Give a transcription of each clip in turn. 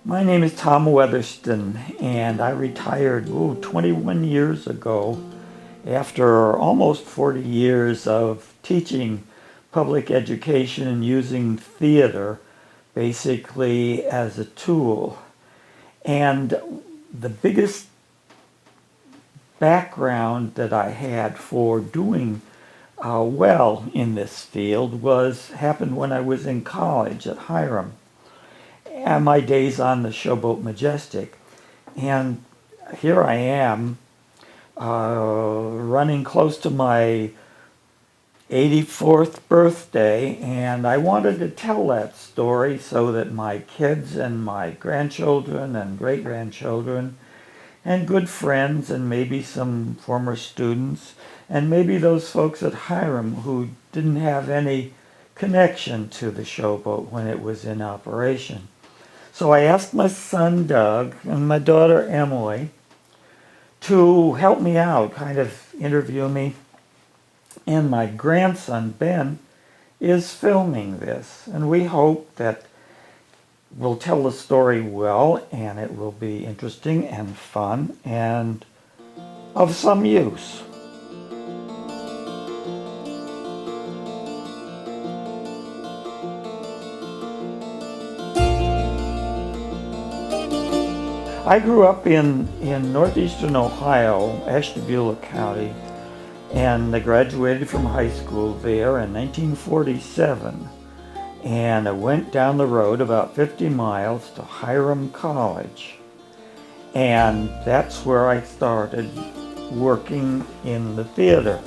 My name is Tom Weatherston, and I retired 21 years ago after almost 40 years of teaching public education and using theater basically as a tool. And the biggest background that I had for doing well in this field happened when I was in college at Hiram, and my days on the Showboat Majestic. And here I am, running close to my 84th birthday, and I wanted to tell that story so that my kids and my grandchildren and great-grandchildren and good friends and maybe some former students and maybe those folks at Hiram who didn't have any connection to the Showboat when it was in operation. So I asked my son Doug and my daughter Emily to help me out, kind of interview me. And my grandson Ben is filming this. And we hope that we'll tell the story well and it will be interesting and fun and of some use. I grew up in northeastern Ohio, Ashtabula County, and I graduated from high school there in 1947. And I went down the road about 50 miles to Hiram College. And that's where I started working in the theater.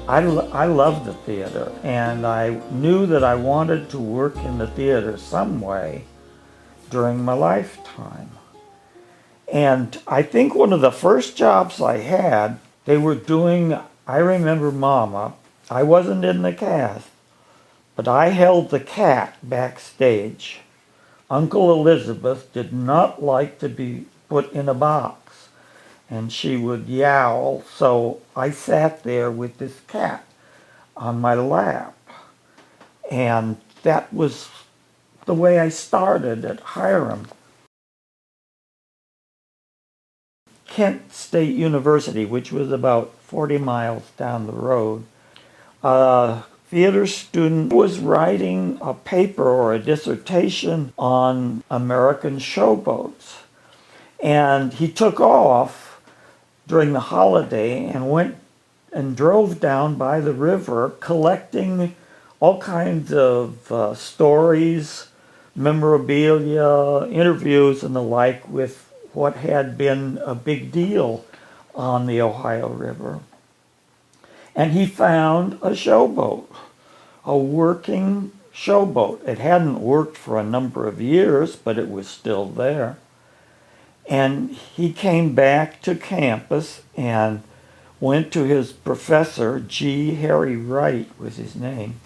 I love the theater, and I knew that I wanted to work in the theater some way during my lifetime. And I think one of the first jobs I had, they were doing, I Remember Mama. I wasn't in the cast, but I held the cat backstage. Uncle Elizabeth did not like to be put in a box, and she would yowl, so I sat there with this cat on my lap. And that was the way I started at Hiram. Kent State University, which was about 40 miles down the road, a theater student was writing a paper or a dissertation on American showboats. And he took off during the holiday and went and drove down by the river collecting all kinds of stories, memorabilia, interviews, and the like with what had been a big deal on the Ohio River. And he found a showboat, a working showboat. It hadn't worked for a number of years, but it was still there. And he came back to campus and went to his professor, G. Harry Wright was his name,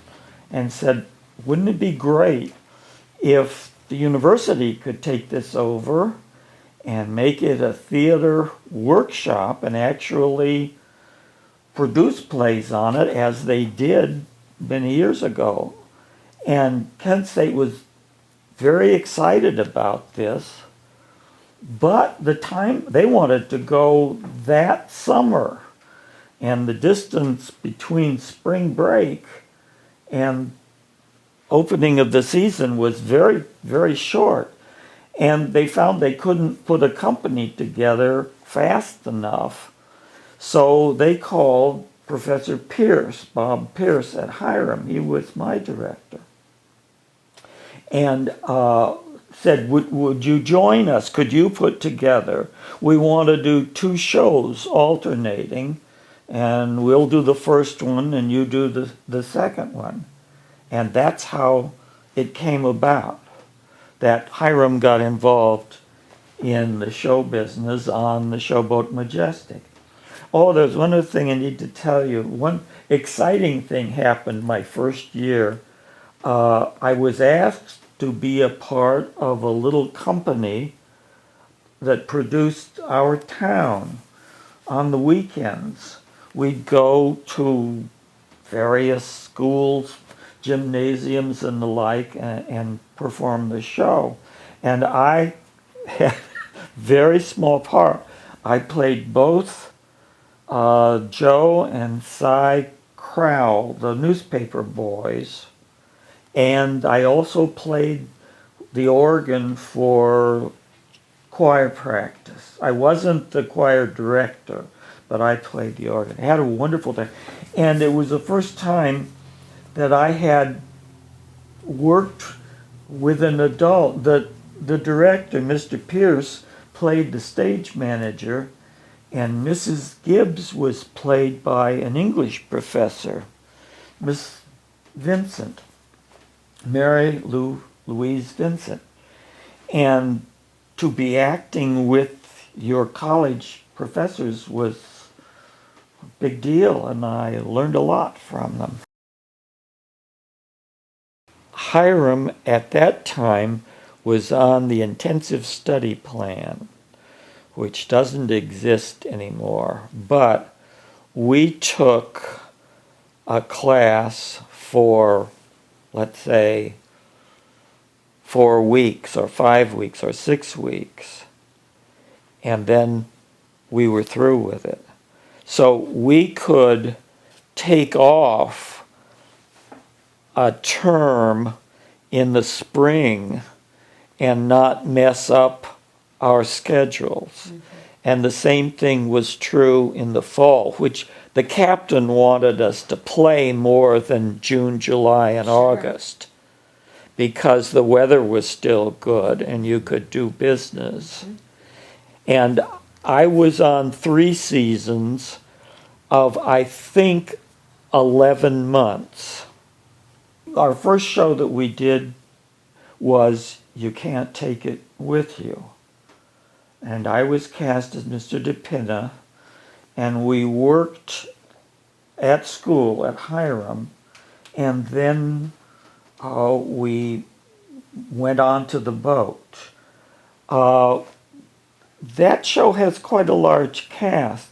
and said, wouldn't it be great if the university could take this over and make it a theater workshop and actually produce plays on it as they did many years ago. And Kent State was very excited about this, but the time they wanted to go that summer, and the distance between spring break and opening of the season was very, very short. And they found they couldn't put a company together fast enough. So they called Professor Pierce, Bob Pierce at Hiram. He was my director. And said, would you join us? Could you put together? We want to do 2 shows alternating, and we'll do the first one and you do the second one. And that's how it came about that Hiram got involved in the show business on the Showboat Majestic. Oh, there's one other thing I need to tell you. One exciting thing happened my first year. I was asked to be a part of a little company that produced our town on the weekends. We'd go to various schools, gymnasiums and the like, and perform the show. And I had very small part. I played both Joe and Cy Crowell, the newspaper boys, and I also played the organ for choir practice. I wasn't the choir director, but I played the organ. I had a wonderful time. And it was the first time that I had worked with an adult. The director, Mr. Pierce, played the stage manager, and Mrs. Gibbs was played by an English professor, Miss Vincent, Mary Louise Vincent. And to be acting with your college professors was a big deal, and I learned a lot from them. Hiram at that time was on the intensive study plan, which doesn't exist anymore, but we took a class for, let's say, 4 weeks or 5 weeks or 6 weeks, and then we were through with it. So we could take off a term in the spring and not mess up our schedules. Mm-hmm. And the same thing was true in the fall, which the captain wanted us to play more than June, July, and August, because the weather was still good and you could do business. Mm-hmm. And I was on 3 seasons of, I think, 11 months. Our first show that we did was You Can't Take It With You. And I was cast as Mr. DePina, and we worked at school at Hiram, and then we went on to the boat. That show has quite a large cast,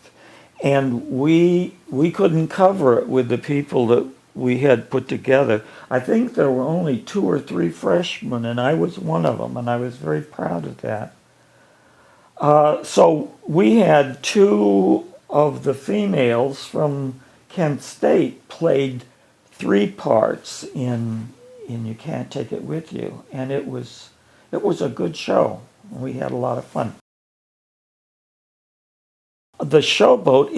and we couldn't cover it with the people that we had put together. I think there were only 2 or 3 freshmen, and I was one of them, and I was very proud of that. So we had 2 of the females from Kent State played 3 parts in You Can't Take It With You, and it was a good show. We had a lot of fun. The Showboat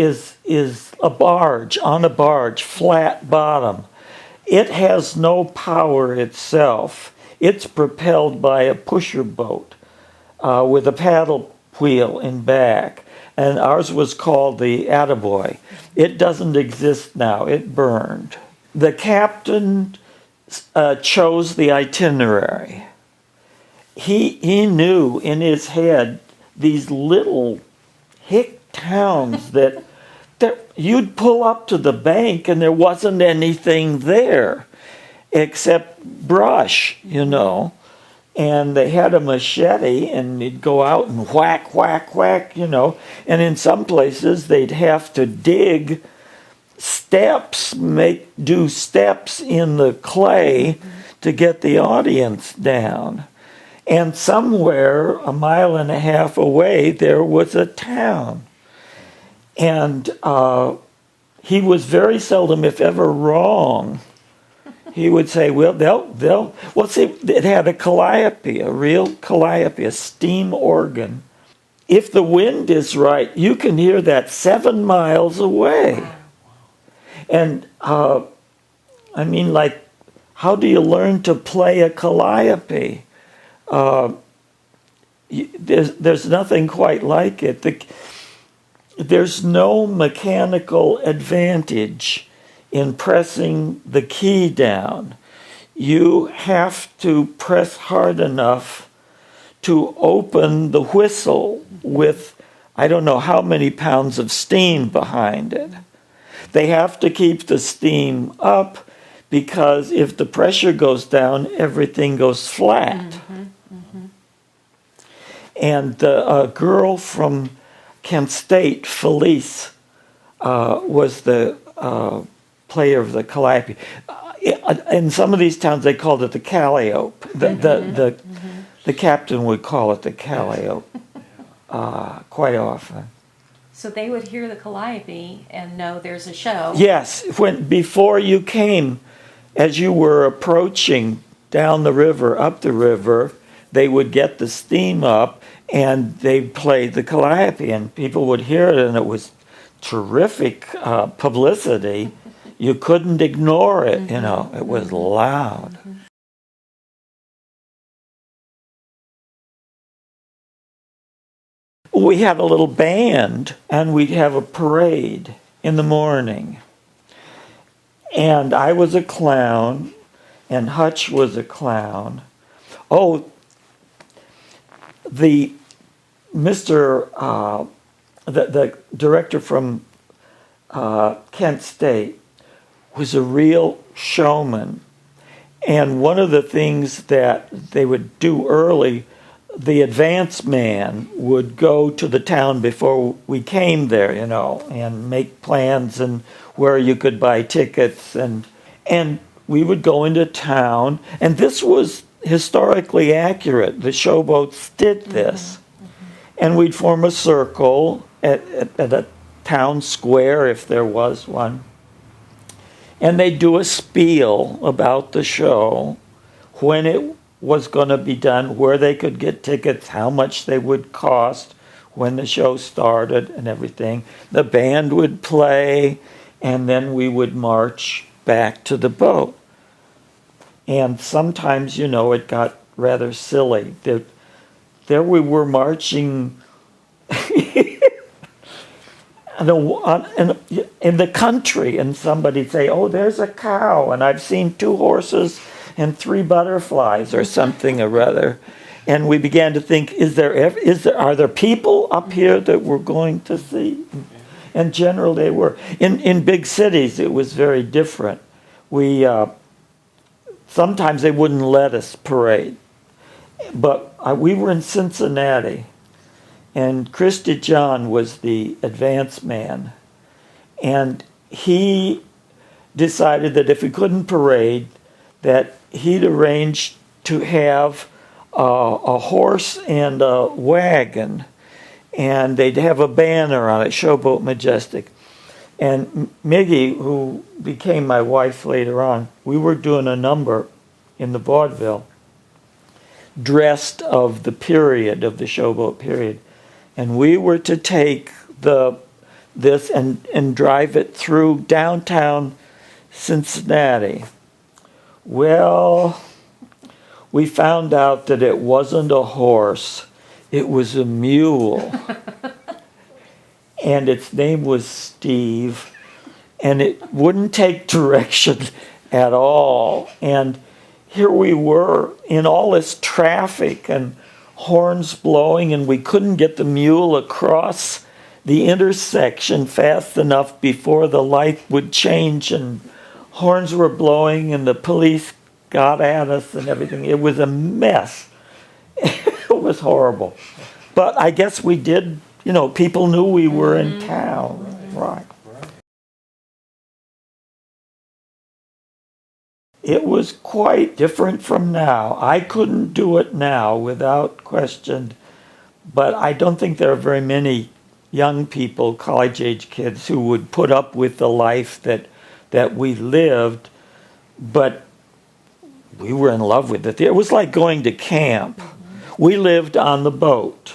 is a barge, on a barge, flat bottom. It has no power itself. It's propelled by a pusher boat with a paddle wheel in back. And ours was called the Attaboy. It doesn't exist now. It burned. The captain chose the itinerary. He knew in his head these little hick towns that you'd pull up to the bank and there wasn't anything there except brush, and they had a machete and you'd go out and whack, whack, whack, and in some places they'd have to dig steps, do steps in the clay to get the audience down. And somewhere 1.5 miles away there was a town. And he was very seldom, if ever, wrong. He would say, it had a calliope, a real calliope, a steam organ. If the wind is right, you can hear that 7 miles away. And, how do you learn to play a calliope? There's nothing quite like it. There's no mechanical advantage in pressing the key down. You have to press hard enough to open the whistle with, I don't know how many pounds of steam behind it. They have to keep the steam up because if the pressure goes down, everything goes flat. Mm-hmm, mm-hmm. And a girl from Kent State, Felice, was the player of the calliope. In some of these towns, they called it the calliope. The captain would call it the Calliope quite often. So they would hear the calliope and know there's a show. Yes, before you came, as you were approaching down the river, up the river, they would get the steam up and they'd play the calliope, and people would hear it, and it was terrific publicity. You couldn't ignore it, you know. It was loud. We had a little band, and we'd have a parade in the morning. And I was a clown, and Hutch was a clown. Oh, the director from Kent State was a real showman. And one of the things that they would do early, the advance man would go to the town before we came there, you know, and make plans and where you could buy tickets. And we would go into town. And this was historically accurate. The Showboats did this. And we'd form a circle at a town square, if there was one. And they'd do a spiel about the show, when it was going to be done, where they could get tickets, how much they would cost when the show started and everything. The band would play, and then we would march back to the boat. And sometimes, you know, it got rather silly. There we were marching in the country, and somebody'd say, "Oh, there's a cow, and I've seen 2 horses and 3 butterflies," or something or other. And we began to think, are there people up here that we're going to see? And generally they were. In big cities, it was very different. Sometimes they wouldn't let us parade. But we were in Cincinnati, and Christy John was the advance man. And he decided that if we couldn't parade, that he'd arrange to have a horse and a wagon, and they'd have a banner on it, Showboat Majestic. And Miggy, who became my wife later on, we were doing a number in the vaudeville dressed of the period, of the Showboat period. And we were to take this and drive it through downtown Cincinnati. Well, we found out that it wasn't a horse, it was a mule. And its name was Steve, and it wouldn't take direction at all. And here we were in all this traffic and horns blowing, and we couldn't get the mule across the intersection fast enough before the light would change, and horns were blowing, and the police got at us and everything. It was a mess. It was horrible. But I guess we did, you know, people knew we were in town. Right. It was quite different from now. I couldn't do it now without question, but I don't think there are very many young people, college-age kids, who would put up with the life that we lived, but we were in love with it. It was like going to camp. We lived on the boat.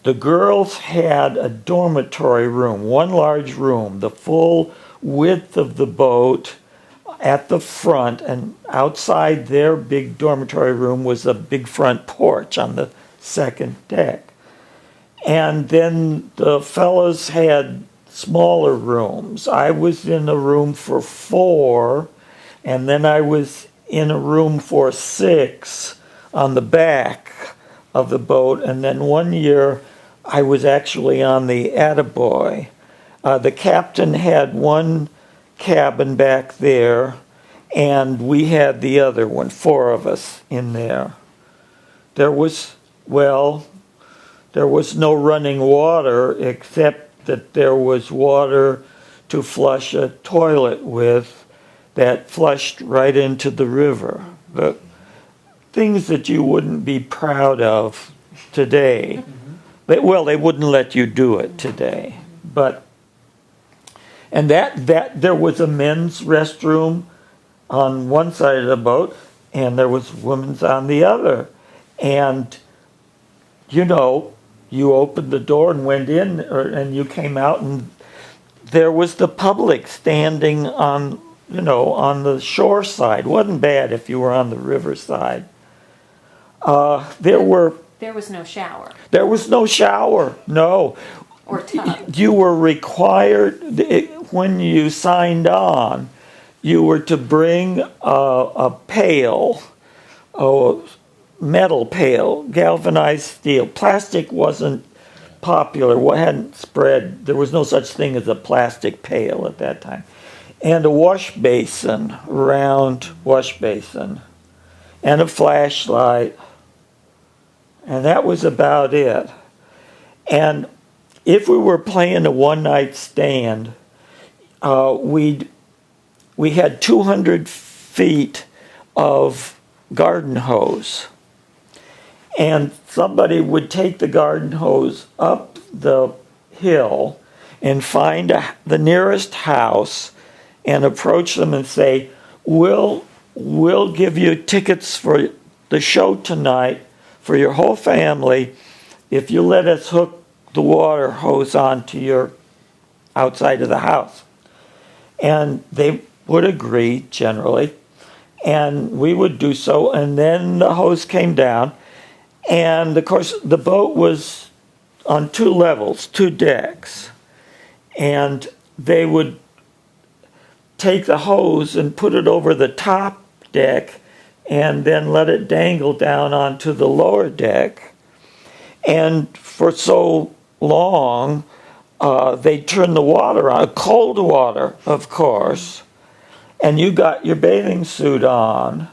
The girls had a dormitory room, one large room, the full width of the boat at the front, and outside their big dormitory room was a big front porch on the second deck. And then the fellows had smaller rooms. I was in a room for 4, and then I was in a room for 6 on the back of the boat. And then one year I was actually on the Attaboy. The captain had one cabin back there, and we had the other one, 4 of us in there. There was no running water, except that there was water to flush a toilet with that flushed right into the river. things that you wouldn't be proud of today. They wouldn't let you do it today. And that there was a men's restroom on one side of the boat, and there was women's on the other. And, you opened the door and went in, and you came out, and there was the public standing on the shore side. Wasn't bad if you were on the river side. There was no shower There was no shower, no. or tub. You were required, when you signed on, you were to bring a pail, a metal pail, galvanized steel. Plastic wasn't popular, hadn't spread. There was no such thing as a plastic pail at that time. And a wash basin, round wash basin, and a flashlight. And that was about it. And if we were playing a one-night stand, we had 200 feet of garden hose. And somebody would take the garden hose up the hill and find the nearest house and approach them and say, we'll give you tickets for the show tonight for your whole family if you let us hook the water hose onto your outside of the house. And they would agree generally, and we would do so, and then the hose came down, and of course the boat was on 2 levels, 2 decks, and they would take the hose and put it over the top deck and then let it dangle down onto the lower deck. And for so long, they'd turn the water on, cold water, of course, and you got your bathing suit on,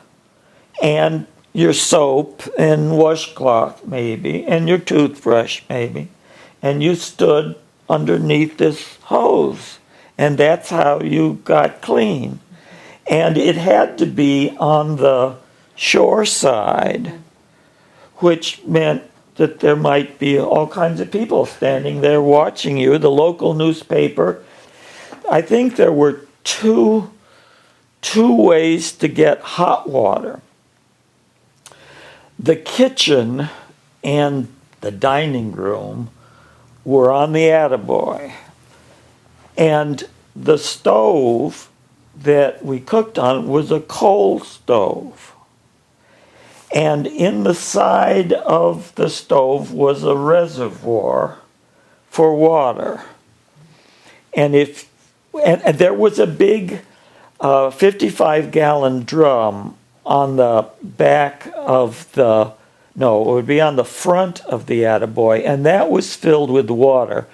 and your soap and washcloth maybe, and your toothbrush maybe, and you stood underneath this hose, and that's how you got clean. And it had to be on the shore side, which meant that there might be all kinds of people standing there watching you. The local newspaper. I think there were two ways to get hot water. The kitchen and the dining room were on the attaboy. And the stove that we cooked on was a coal stove. And in the side of the stove was a reservoir for water. And there was a big 55-gallon drum on the back of it would be on the front of the attaboy, and that was filled with water.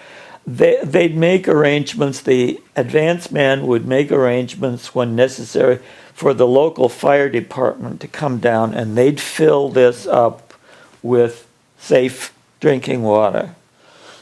They'd make arrangements, the advance man would make arrangements when necessary for the local fire department to come down, and they'd fill this up with safe drinking water.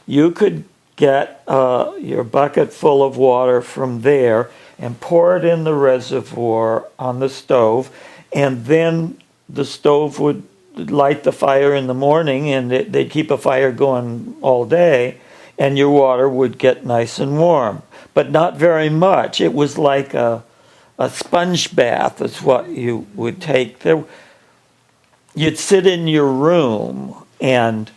You could get your bucket full of water from there and pour it in the reservoir on the stove, and then the stove would light the fire in the morning, and they'd keep a fire going all day, and your water would get nice and warm, but not very much. It was like a sponge bath is what you would take. You'd sit in your room and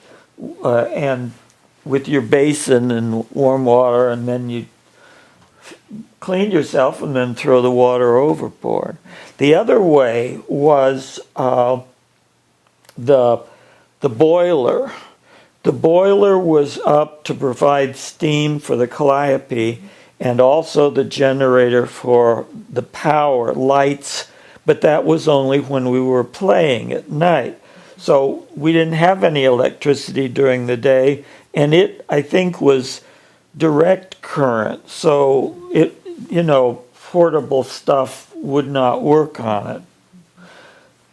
with your basin and warm water, and then you'd clean yourself and then throw the water overboard. The other way was the boiler. The boiler was up to provide steam for the calliope and also the generator for the power, lights, but that was only when we were playing at night. So we didn't have any electricity during the day, and it, I think, was direct current, so portable stuff would not work on it.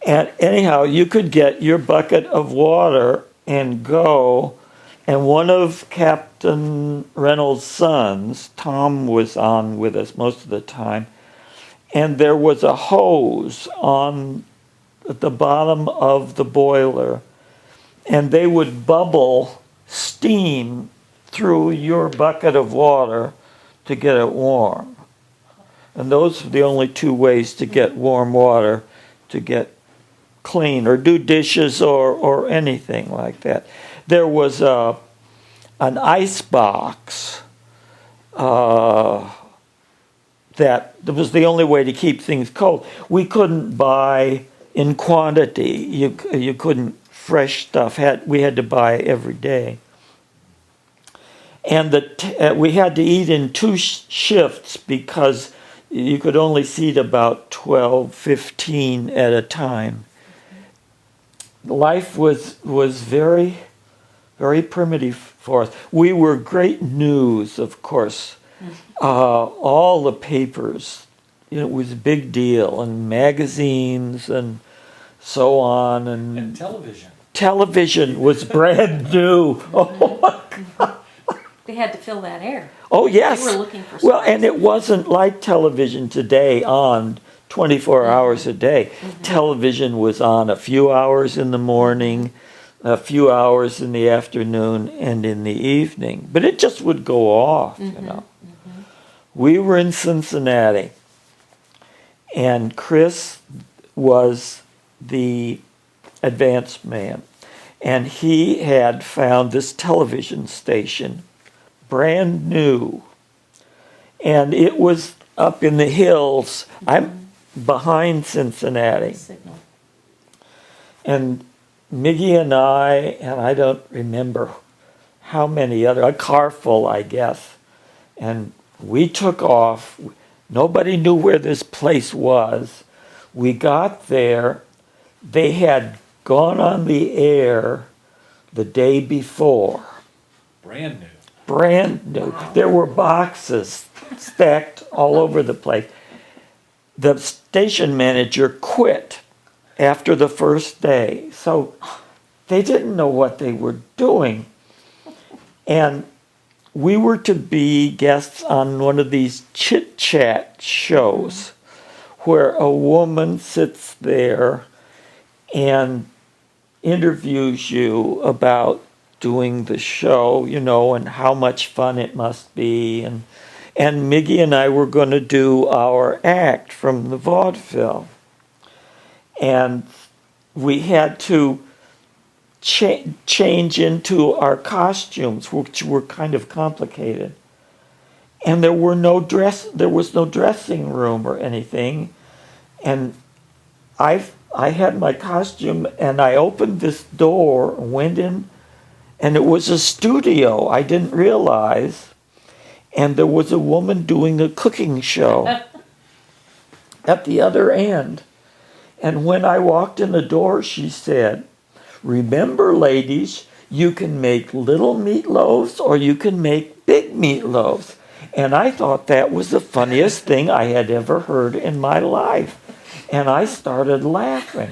And anyhow, you could get your bucket of water and go, and one of Captain Reynolds' sons, Tom, was on with us most of the time, and there was a hose on at the bottom of the boiler, and they would bubble steam through your bucket of water to get it warm. And those are the only two ways to get warm water, to get clean or do dishes or anything like that. There was an ice box that was the only way to keep things cold. We couldn't buy in quantity. You couldn't fresh stuff. We had to buy every day. And we had to eat in two shifts because you could only seat about 12, 15 at a time. Life was very, very primitive for us. We were great news, of course. All the papers, it was a big deal, and magazines and so on. And television. Television was brand new. Oh, my God. They had to fill that air. Oh, yes. They were looking for well, something. and it wasn't like television today on 24 hours a day. Television was on a few hours in the morning, a few hours in the afternoon, and in the evening. But it just would go off, you know. We were in Cincinnati, and Chris was the advanced man, and he had found this television station, brand new, and it was up in the hills. I'm behind Cincinnati, Signal. and Miggy and I don't remember how many a car full, I guess, and we took off. Nobody knew where this place was. We got there. They had gone on the air the day before. Brand new. Brand new. Wow. There were boxes stacked all over the place. The station manager quit after the first day. So they didn't know what they were doing. And we were to be guests on one of these chit-chat shows where a woman sits there and interviews you about doing the show, you know, and how much fun it must be. And Miggy and I were going to do our act from the vaudeville. And we had to change into our costumes, which were kind of complicated. And there was no dressing room or anything. And I had my costume, and I opened this door, went in, and it was a studio. I didn't realize. And there was a woman doing a cooking show at the other end. And when I walked in the door, she said, "Remember, ladies, you can make little meatloaves or you can make big meatloaves." And I thought that was the funniest thing I had ever heard in my life. And I started laughing.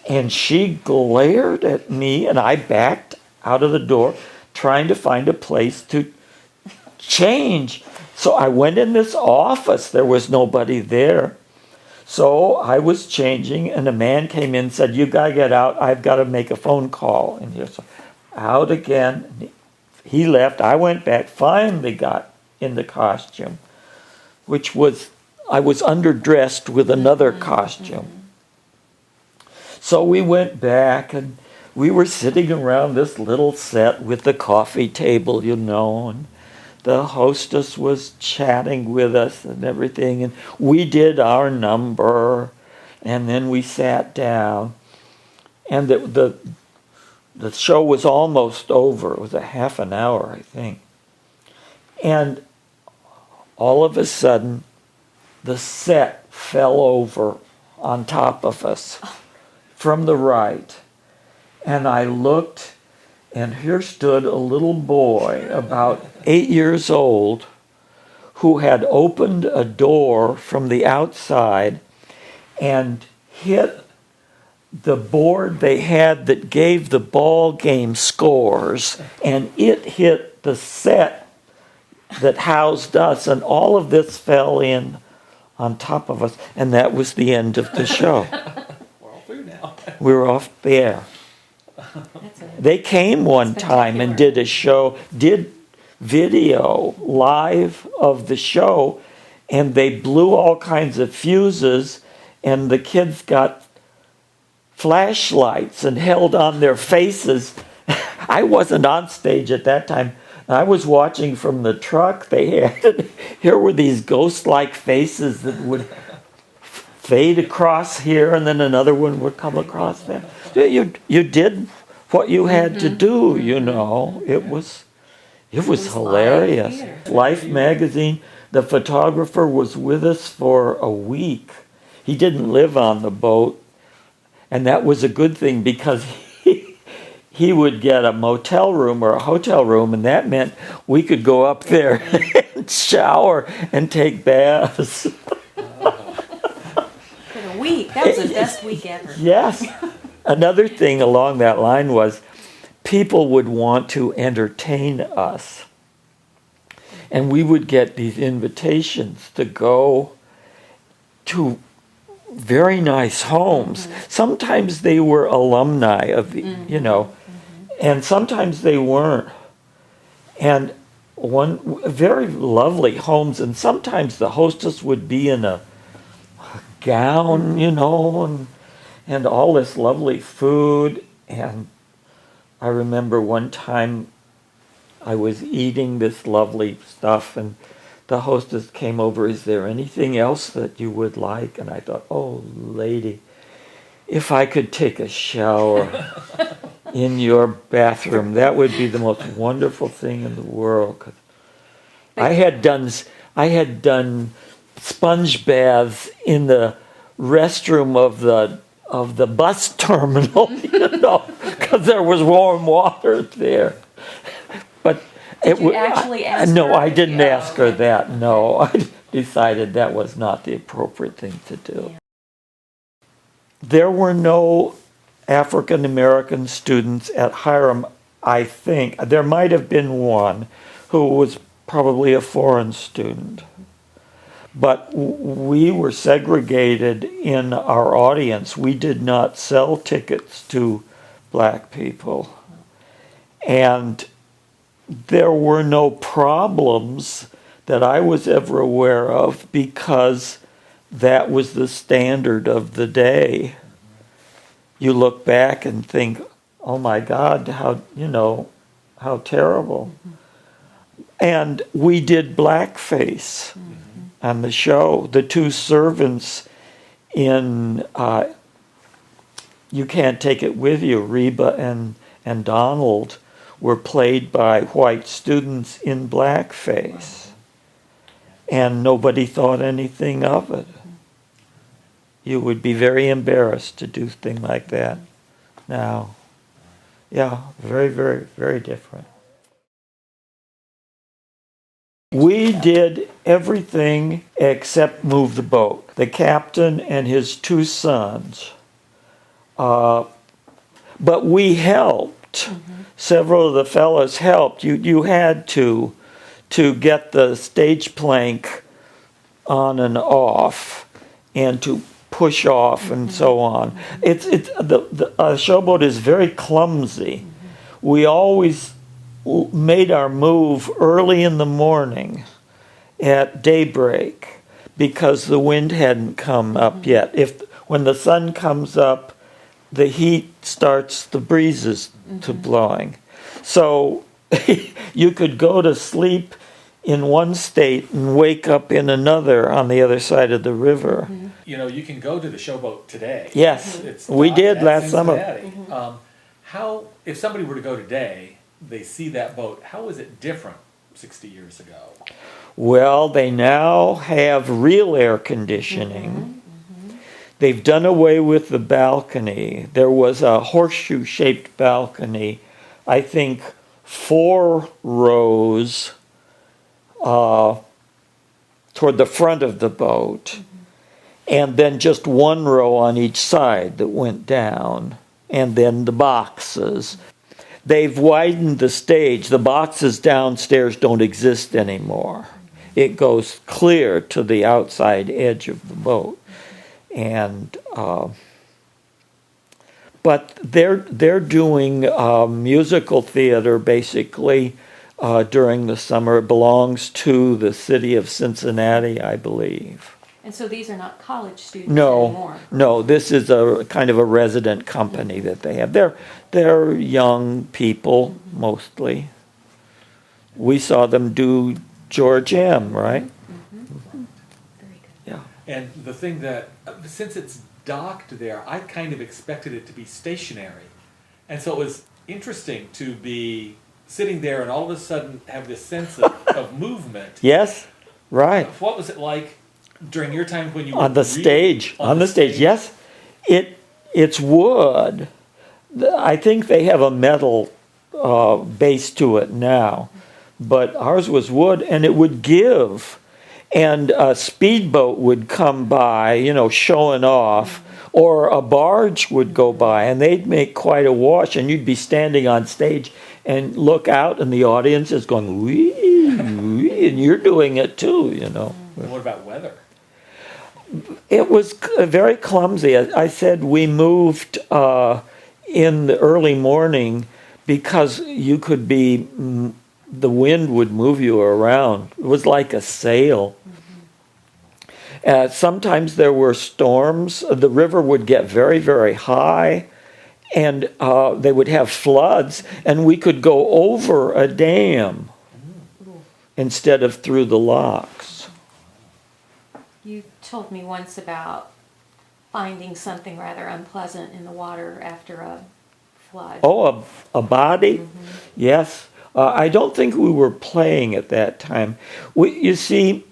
And she glared at me, and I backed out of the door trying to find a place to change. So I went in this office. There was nobody there. So I was changing, and a man came in and said, "You got to get out. I've got to make a phone call." And he was out again. He left. I went back, finally got in the costume, which was, I was underdressed with another costume. So we went back, and we were sitting around this little set with the coffee table, you know, and the hostess was chatting with us and everything, and we did our number, and then we sat down, and the show was almost over. It was a half an hour, I think. And all of a sudden, the set fell over on top of us from the right, and I looked, and here stood a little boy, about 8 years old, who had opened a door from the outside and hit the board they had that gave the ball game scores, and it hit the set that housed us, and all of this fell in on top of us, and that was the end of the show. We were off there. That's a, They came one time and did a show, did video live of the show, and they blew all kinds of fuses, and the kids got flashlights and held on their faces. I wasn't on stage at that time. I was watching from the truck they had. Here were these ghost-like faces that would fade across here, and then another one would come across there. You did what you had to do, you know. It was hilarious. live theater. Life magazine, the photographer was with us for a week. He didn't live on the boat, and that was a good thing because he would get a motel room or a hotel room, and that meant we could go up there and shower and take baths. For a week. That was the best week ever. Yes. Another thing along that line was people would want to entertain us. And we would get these invitations to go to very nice homes. Sometimes they were alumni of the, you know, and sometimes they weren't. And one very lovely homes, and sometimes the hostess would be in a gown, you know, and all this lovely food. And I remember one time I was eating this lovely stuff, and the hostess came over, "Is there anything else that you would like?" And I thought, "Oh, lady, if I could take a shower in your bathroom, that would be the most wonderful thing in the world." 'Cause I had done sponge baths in the restroom of the bus terminal, you know, because there was warm water there. But Did you actually ask no, her? I didn't Yeah, ask her okay. that. No, I decided that was not the appropriate thing to do. Yeah. There were no African American students at Hiram, I think. There might have been one who was probably a foreign student. But we were segregated in our audience. We did not sell tickets to black people. And there were no problems that I was ever aware of because that was the standard of the day. You look back and think, oh my God, how terrible. And we did blackface on the show. The two servants in You Can't Take It With You, Reba and Donald, were played by white students in blackface. And nobody thought anything of it. You would be very embarrassed to do a thing like that now. Yeah, very, very, very different. We did everything except move the boat. The captain and his two sons. But we helped. Several of the fellows helped. You had to get the stage plank on and off, and to push off and so on. The Showboat is very clumsy. We always made our move early in the morning at daybreak because the wind hadn't come up yet. When the sun comes up, the heat starts the breezes to blowing. So you could go to sleep in one state and wake up in another on the other side of the river. You know, you can go to the Showboat today. Yes, It's we not did at last summer. Cincinnati. How, if somebody were to go today, they see that boat, how is it different 60 years ago? Well, they now have real air conditioning. They've done away with the balcony. There was a horseshoe-shaped balcony, I think 4 rows toward the front of the boat, and then just 1 row on each side that went down, and then the boxes. They've widened the stage. The boxes downstairs don't exist anymore. It goes clear to the outside edge of the boat. And But they're doing musical theater basically during the summer. It belongs to the city of Cincinnati, I believe. And so these are not college students No, anymore? no, this is a kind of a resident company that they have. They're young people mostly. We saw them do George M., right? Very good. Yeah. And the thing that, since it's docked there, I kind of expected it to be stationary. And so it was interesting to be sitting there and all of a sudden have this sense of movement. Yes, right. What was it like during your time when you were On the really stage. On the stage, yes. It's wood. I think they have a metal base to it now, but ours was wood, and it would give. And a speedboat would come by, showing off, or a barge would go by, and they'd make quite a wash, and you'd be standing on stage and look out, and the audience is going, wee, wee, and you're doing it too, And what about weather? It was very clumsy. I said we moved in the early morning because you could be, the wind would move you around. It was like a sail. Sometimes there were storms. The river would get very, very high, and they would have floods, and we could go over a dam instead of through the locks. You told me once about finding something rather unpleasant in the water after a flood. Oh, a body? Yes. I don't think we were playing at that time. You see,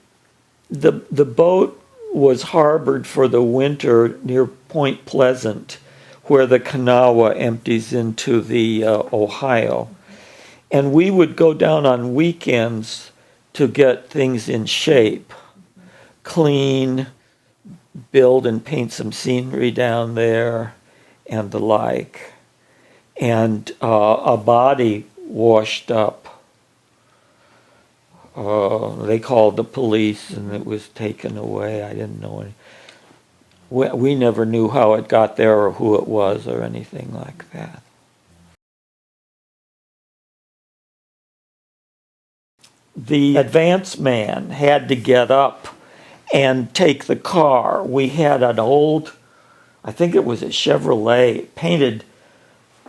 the boat was harbored for the winter near Point Pleasant, where the Kanawha empties into the Ohio. And we would go down on weekends to get things in shape, clean, build and paint some scenery down there, and the like. And a body washed up. They called the police, and it was taken away. I didn't know any. We never knew how it got there or who it was or anything like that. The advance man had to get up and take the car. We had an old, I think it was a Chevrolet, painted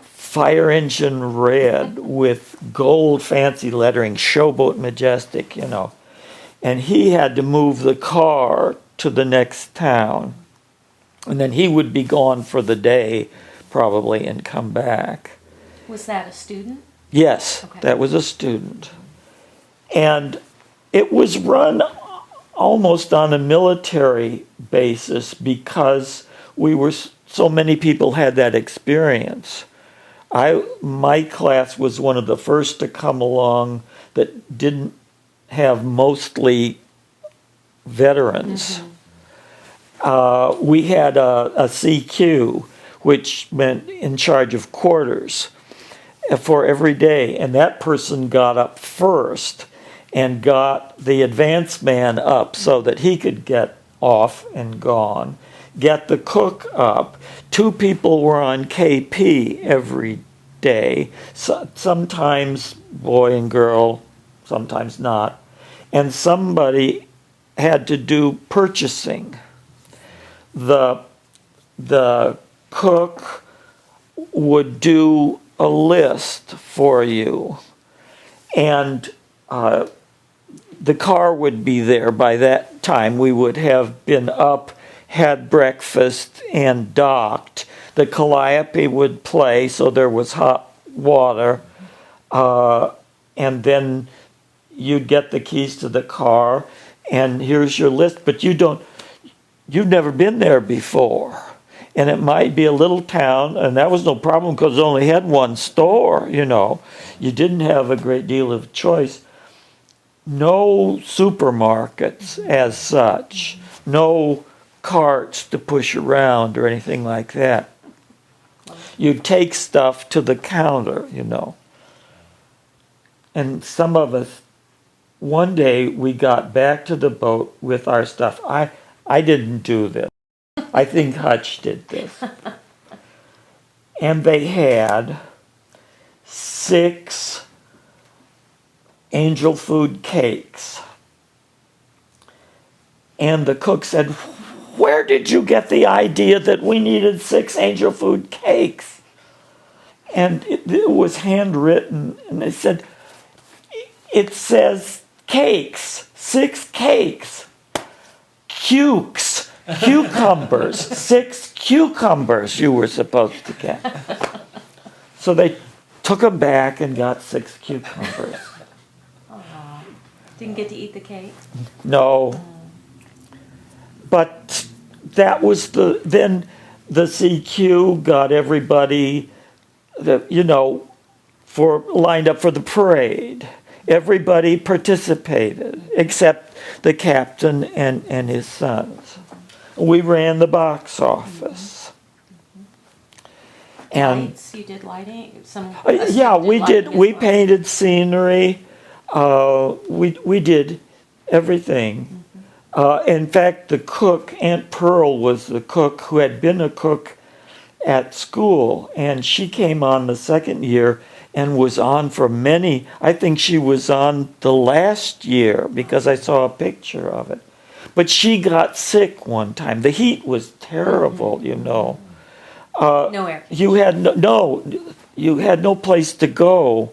fire engine red with gold fancy lettering, Showboat Majestic, And he had to move the car to the next town. And then he would be gone for the day, probably, and come back. Was that a student? Yes, Okay. that was a student. And it was run almost on a military basis because so many people had that experience. My class was one of the first to come along that didn't have mostly veterans. We had a CQ, which meant in charge of quarters, for every day, and that person got up first and got the advance man up so that he could get off and gone, get the cook up. 2 people were on KP every day, sometimes boy and girl, sometimes not, and somebody had to do purchasing. The cook would do a list for you, and the car would be there by that time. We would have been up, had breakfast, and docked. The calliope would play, so there was hot water, and then you'd get the keys to the car, and here's your list, but you've never been there before. And it might be a little town, and that was no problem because it only had one store, You didn't have a great deal of choice. No supermarkets as such. No carts to push around or anything like that. You'd take stuff to the counter, And some of us, one day we got back to the boat with our stuff. I didn't do this. I think Hutch did this. and they had 6 angel food cakes. And the cook said, "Where did you get the idea that we needed 6 angel food cakes?" And it was handwritten, and they said, "It says cakes, 6 cakes, cucumbers, 6 cucumbers you were supposed to get." So they took them back and got 6 cucumbers. Aw. Didn't get to eat the cake? No. But that was then the CQ got everybody, lined up for the parade. Everybody participated except the captain and his sons. We ran the box office. And Lights, you did lighting? yeah, we did. We painted scenery. We did everything. In fact, the cook, Aunt Pearl, was the cook who had been a cook at school, and she came on the second year and was on for many. I think she was on the last year because I saw a picture of it. But she got sick one time. The heat was terrible, No air. You had you had no place to go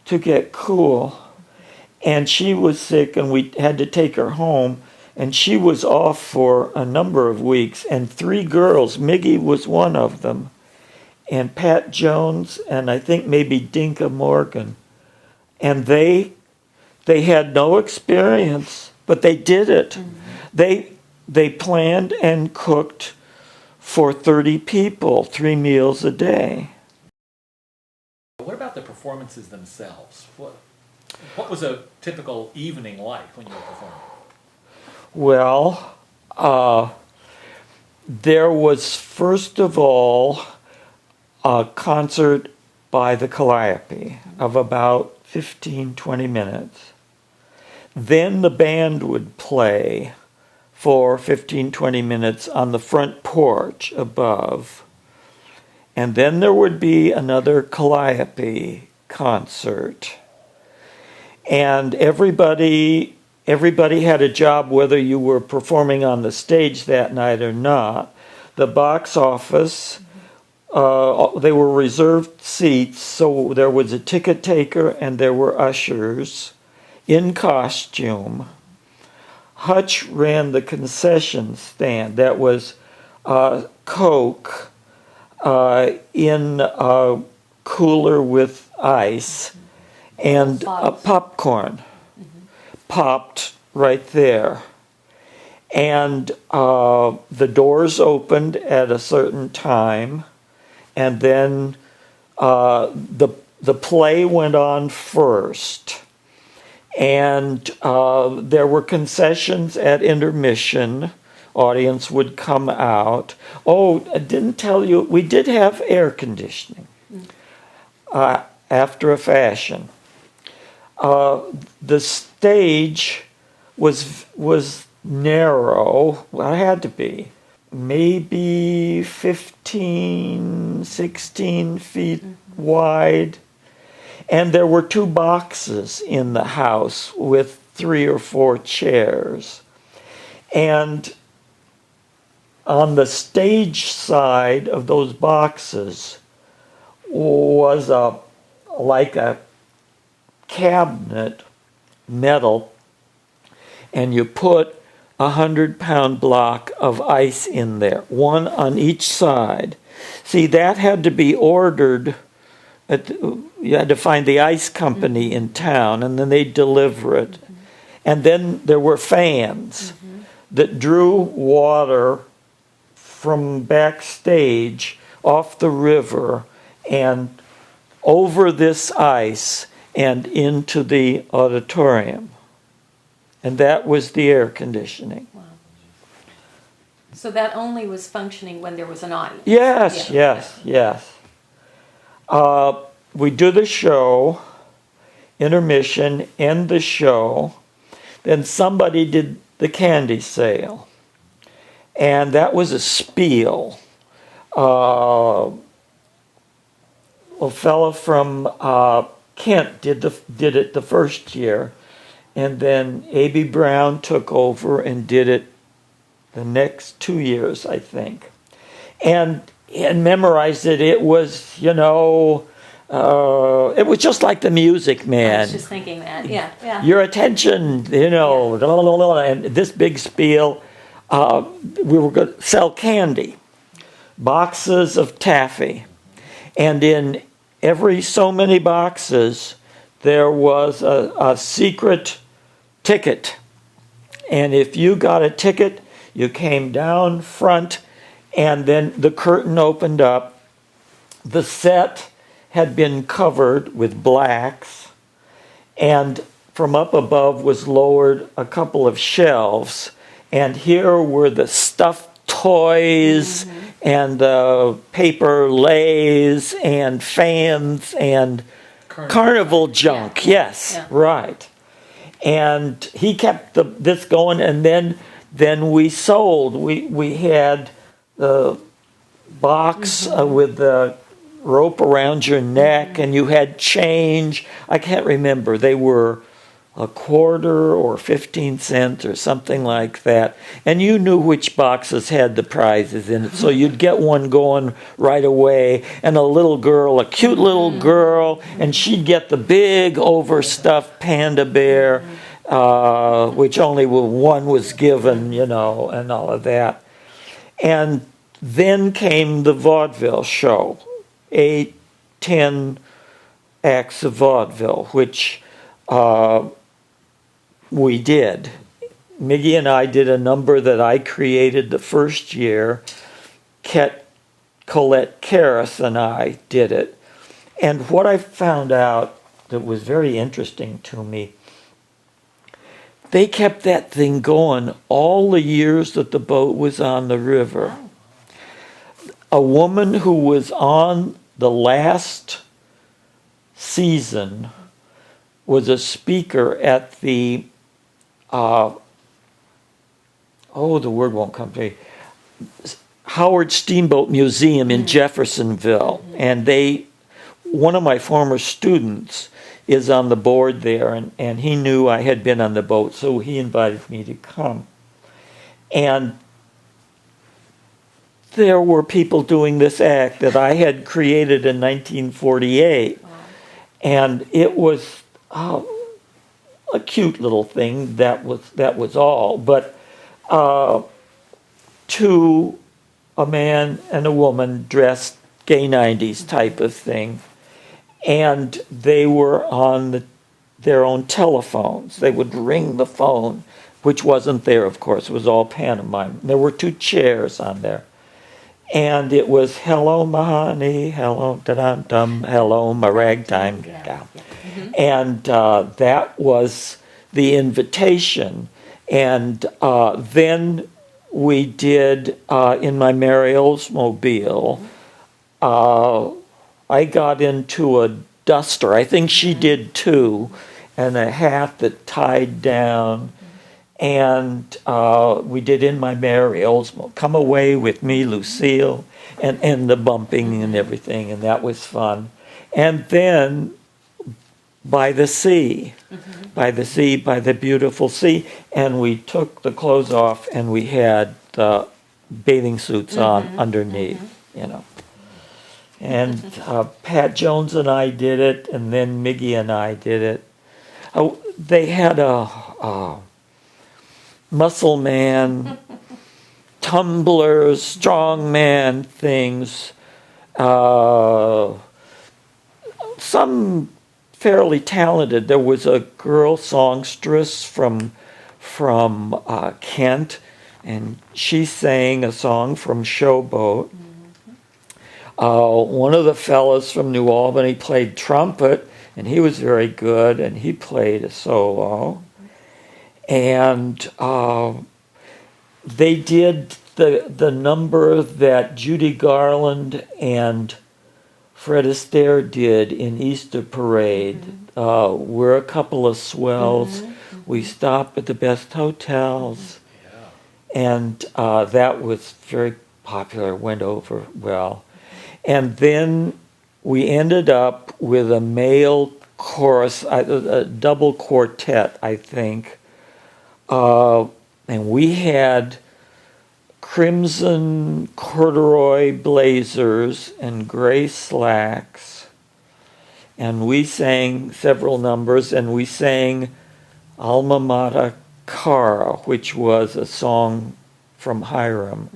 to get cool, and she was sick, and we had to take her home. And she was off for a number of weeks, and 3 girls, Miggy was one of them, and Pat Jones, and I think maybe Dinka Morgan. And they had no experience, but they did it. Mm-hmm. They planned and cooked for 30 people, 3 meals a day. What about the performances themselves? What was a typical evening like when you were performing? Well, there was first of all a concert by the Calliope of about 15-20 minutes. Then the band would play for 15-20 minutes on the front porch above. And then there would be another Calliope concert. And everybody had a job whether you were performing on the stage that night or not. The box office, they were reserved seats, so there was a ticket taker and there were ushers in costume. Hutch ran the concession stand. That was Coke in a cooler with ice and popcorn. Popped right there. And the doors opened at a certain time, and then the play went on first. And there were concessions at intermission. Audience would come out. Oh, I didn't tell you, we did have air conditioning after a fashion. The stage was narrow. Well, it had to be. Maybe 15, 16 feet wide. And there were 2 boxes in the house with 3 or 4 chairs. And on the stage side of those boxes was like a cabinet, metal, and you put a 100-pound block of ice in there, 1 on each side. See, that had to be ordered. You had to find the ice company in town, and then they'd deliver it. Mm-hmm. And then there were fans that drew water from backstage off the river and over this ice and into the auditorium. And that was the air conditioning. Wow. So that only was functioning when there was an audience? Yes, yeah. yes. We do the show, intermission, end the show. Then somebody did the candy sale. And that was a spiel. a fellow from Kent did it the first year, and then A.B. Brown took over and did it the next 2 years, I think, and memorized it. It was, it was just like the Music I Man. was just thinking that. Yeah, yeah. Your attention, and this big spiel. We were going to sell candy, boxes of taffy, and in every so many boxes there was a secret ticket. And if you got a ticket, you came down front, and then the curtain opened up. The set had been covered with blacks, and from up above was lowered a couple of shelves, and here were the stuffed toys and the paper lays and fans and carnival junk. Yeah. Yes, Yeah. right. And he kept this going, and then we sold. We had the box with the rope around your neck, and you had change. I can't remember. They were a quarter or 15 cents or something like that. And you knew which boxes had the prizes in it. So you'd get one going right away. And a little girl, a cute little girl, and she'd get the big overstuffed panda bear, which only one was given, and all of that. And then came the vaudeville show, 8, 10 acts of vaudeville, which we did. Miggy and I did a number that I created the first year. Colette Karras and I did it. And what I found out that was very interesting to me, they kept that thing going all the years that the boat was on the river. A woman who was on the last season was a speaker at the the word won't come to me, Howard Steamboat Museum in Jeffersonville. And one of my former students is on the board there, and he knew I had been on the boat, so he invited me to come. And there were people doing this act that I had created in 1948. Wow. And it was a cute little thing. That was all. But to a man and a woman dressed gay 90s type of thing. And they were on their own telephones. They would ring the phone, which wasn't there, of course. It was all pantomime. There were 2 chairs on there. And it was, hello, my honey, hello, da-dum-dum, hello, my ragtime gal. And that was the invitation. And then we did, in my Mary Oldsmobile, I got into a duster. I think she did too, and a hat that tied down. And we did In My Mary Oldsmobile, Come Away With Me, Lucille, and the bumping and everything, and that was fun. And then by the sea, by the beautiful sea, and we took the clothes off and we had bathing suits on underneath, And Pat Jones and I did it, and then Miggy and I did it. They had a muscle man, tumblers, strongman things. Some fairly talented. There was a girl songstress from Kent, and she sang a song from Showboat. One of the fellows from New Albany played trumpet, and he was very good, and he played a solo. And they did the number that Judy Garland and Fred Astaire did in Easter Parade. We're a couple of swells. We stop at the best hotels. And that was very popular, went over well. And then we ended up with a male chorus, a double quartet, I think. And we had crimson corduroy blazers and gray slacks. And we sang several numbers, and we sang Alma Mater Cara, which was a song from Hiram.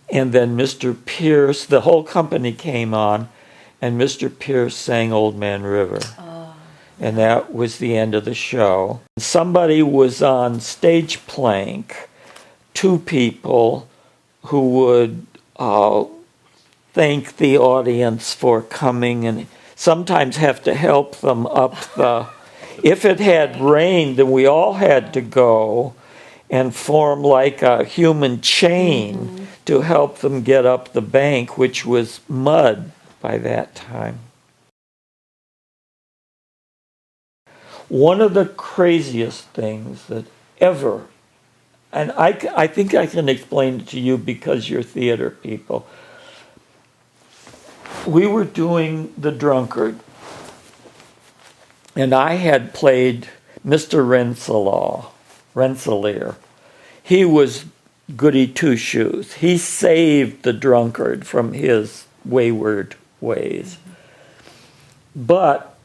And then Mr. Pierce, the whole company came on, and Mr. Pierce sang Old Man River. And that was the end of the show. Somebody was on stage plank, two people who would thank the audience for coming and sometimes have to help them up the... If it had rained, then we all had to go and form like a human chain to help them get up the bank, which was mud by that time. One of the craziest things that ever, and I think I can explain it to you because you're theater people. We were doing The Drunkard, and I had played Mr. Rensselaer. He was goody two-shoes. He saved the drunkard from his wayward ways. But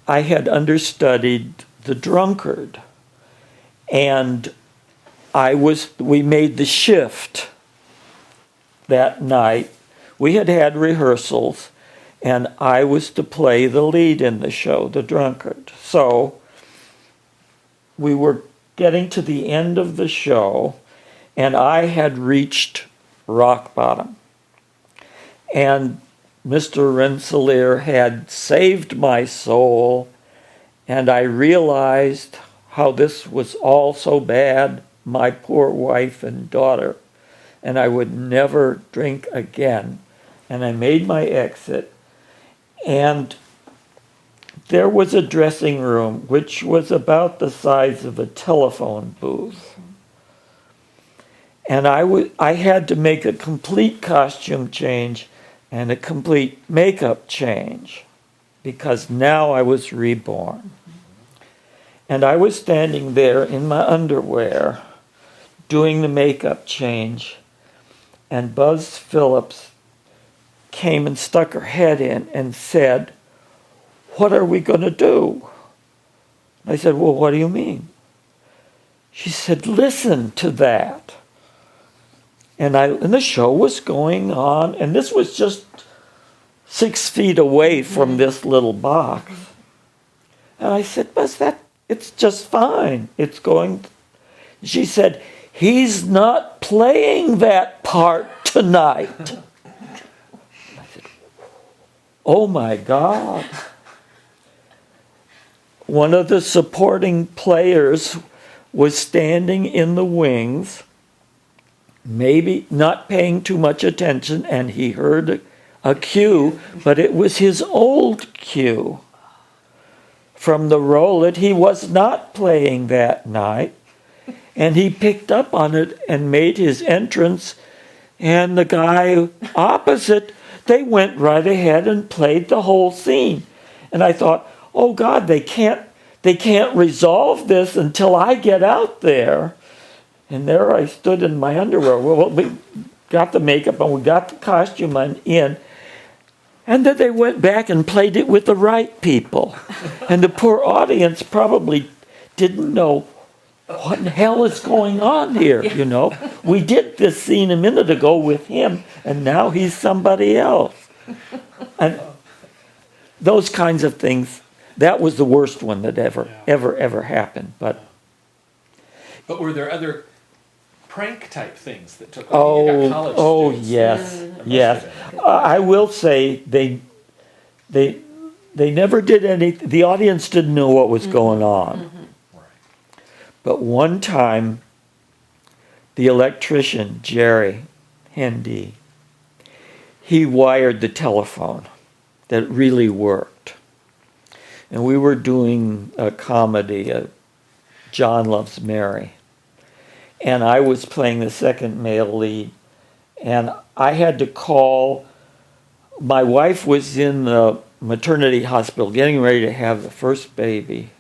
I had understudied the drunkard, and we made the shift that night. We had had rehearsals, and I was to play the lead in the show, the drunkard. So we were getting to the end of the show, and I had reached rock bottom. And Mr. Rensselaer had saved my soul, and I realized how this was all so bad, my poor wife and daughter, and I would never drink again. And I made my exit, and there was a dressing room which was about the size of a telephone booth. And I had to make a complete costume change and a complete makeup change, because now I was reborn. And I was standing there in my underwear doing the makeup change, and Buzz Phillips came and stuck her head in and said, "What are we going to do?" I said, "Well, what do you mean?" She said, "Listen to that." And the show was going on, and this was just 6 feet away from this little box. And I said, "Buzz, it's just fine. It's going..." She said, "He's not playing that part tonight." I said, "Oh my God." One of the supporting players was standing in the wings, maybe not paying too much attention, and he heard a cue, but it was his old cue from the role that he was not playing that night. And he picked up on it and made his entrance, and the guy opposite, they went right ahead and played the whole scene. And I thought, oh God, they can't resolve this until I get out there. And there I stood in my underwear. Well, we got the makeup and we got the costume in. And then they went back and played it with the right people. And the poor audience probably didn't know what in the hell is going on here, you know. We did this scene a minute ago with him, and now he's somebody else. And those kinds of things, that was the worst one that ever happened. But were there other prank type things that took place? You got college students. Yes. I will say they never did anything. The audience didn't know what was going on. Right. But one time, the electrician, Jerry Hendy, he wired the telephone that really worked. And we were doing a comedy, John Loves Mary. And I was playing the second male lead. And I had to call my wife was in the maternity hospital getting ready to have the first baby.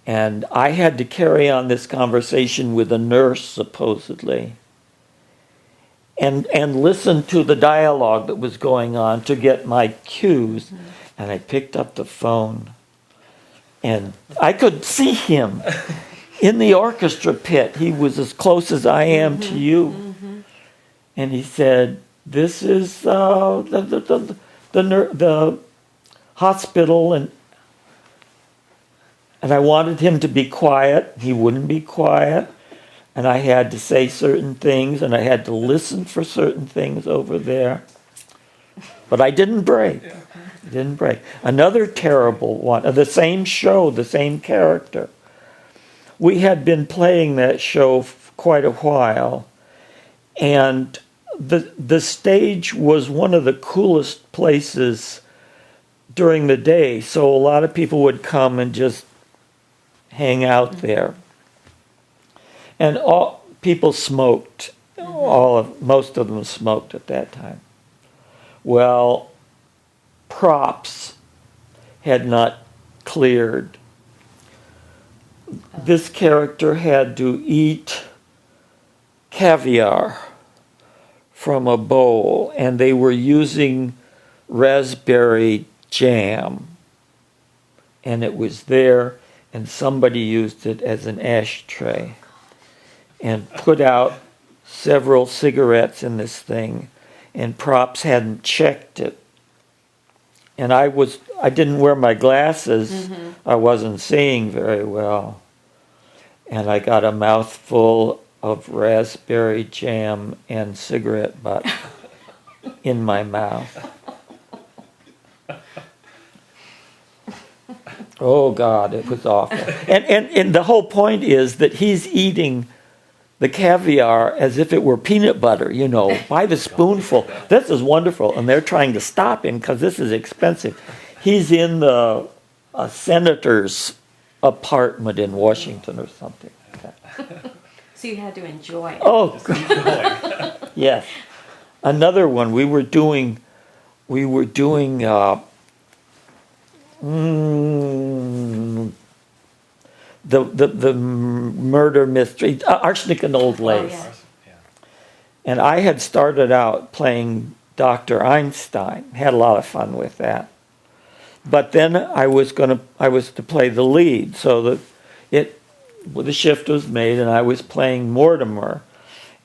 And I had to carry on this conversation with a nurse, supposedly, and listen to the dialogue that was going on to get my cues. Mm-hmm. And I picked up the phone, and I could see him in the orchestra pit. He was as close as I am to you. Mm-hmm. And he said, "This is the hospital," and I wanted him to be quiet. He wouldn't be quiet. And I had to say certain things, and I had to listen for certain things over there. But I didn't break. Didn't break. Another terrible one, the same show, the same character. We had been playing that show for quite a while, and the stage was one of the coolest places during the day, so a lot of people would come and just hang out there. And all people smoked. Most of them smoked at that time. Well, props had not cleared. This character had to eat caviar from a bowl, and they were using raspberry jam. And it was there, and somebody used it as an ashtray and put out several cigarettes in this thing, and props hadn't checked it. And I didn't wear my glasses. Mm-hmm. I wasn't seeing very well. And I got a mouthful of raspberry jam and cigarette butt in my mouth. Oh God, it was awful. And the whole point is that he's eating the caviar as if it were peanut butter, by the spoonful. This is wonderful. And they're trying to stop him because this is expensive. He's in a senator's apartment in Washington or something. So you had to enjoy it. Oh, yes. Another one, we were doing the murder mystery, Arsenic and Old Lace. Oh, yeah. And I had started out playing Dr. Einstein, had a lot of fun with that. But then I was to play the lead, so the shift was made, and I was playing Mortimer.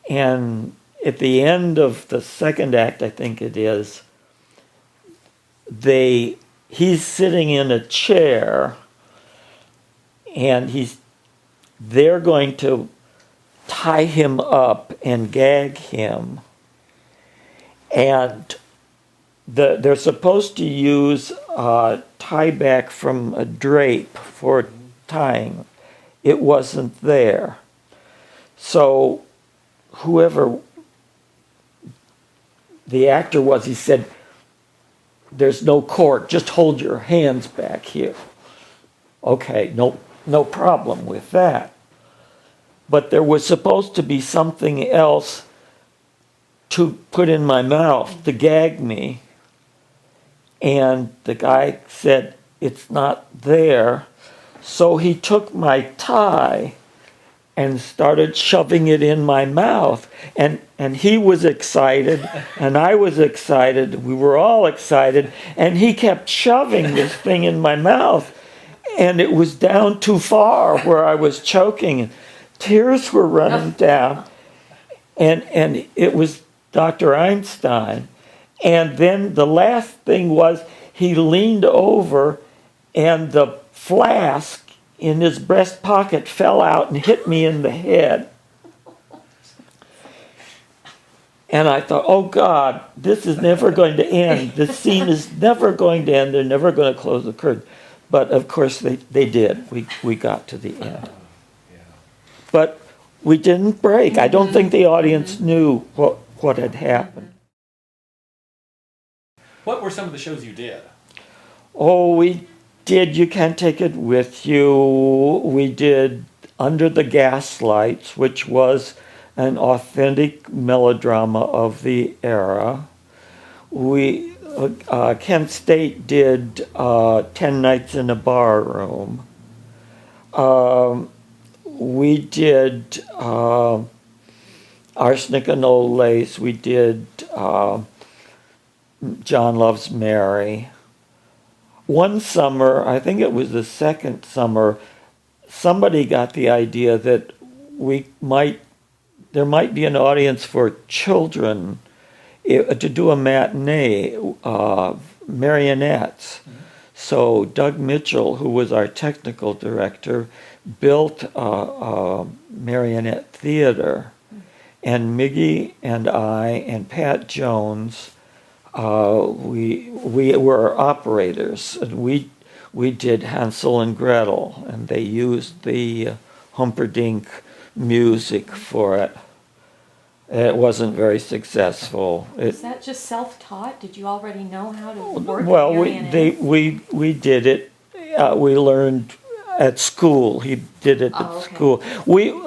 And at the end of the second act, I think it is, he's sitting in a chair, and they're going to tie him up and gag him. And they're supposed to use a tie back from a drape for tying. It wasn't there. So whoever the actor was, he said, "There's no cord, just hold your hands back here." Okay, no problem with that. But there was supposed to be something else to put in my mouth to gag me. And the guy said, "It's not there." So he took my tie and started shoving it in my mouth. And he was excited, and I was excited. We were all excited. And he kept shoving this thing in my mouth. And it was down too far where I was choking. Tears were running down. And it was Dr. Einstein. And then the last thing was he leaned over, and the flask in his breast pocket fell out and hit me in the head. And I thought, oh God, this is never going to end. This scene is never going to end. They're never going to close the curtain. But of course they did. We got to the end. But we didn't break. I don't think the audience knew what had happened. What were some of the shows you did? Oh, we did You Can't Take It With You. We did Under the Gaslights, which was an authentic melodrama of the era. Kent State did 10 Nights in a Bar Room. We did Arsenic and Old Lace. We did John Loves Mary. One summer, I think it was the second summer, somebody got the idea that there might be an audience for children to do a matinee of marionettes. So Doug Mitchell, who was our technical director, built a marionette theater, and Miggy and I and Pat Jones, we were operators, and we did Hansel and Gretel, and they used the Humperdinck music for it. It wasn't very successful. Is that just self-taught? Did you already know how to work Well, marionettes? we did it. We learned at school. He did it at okay. school.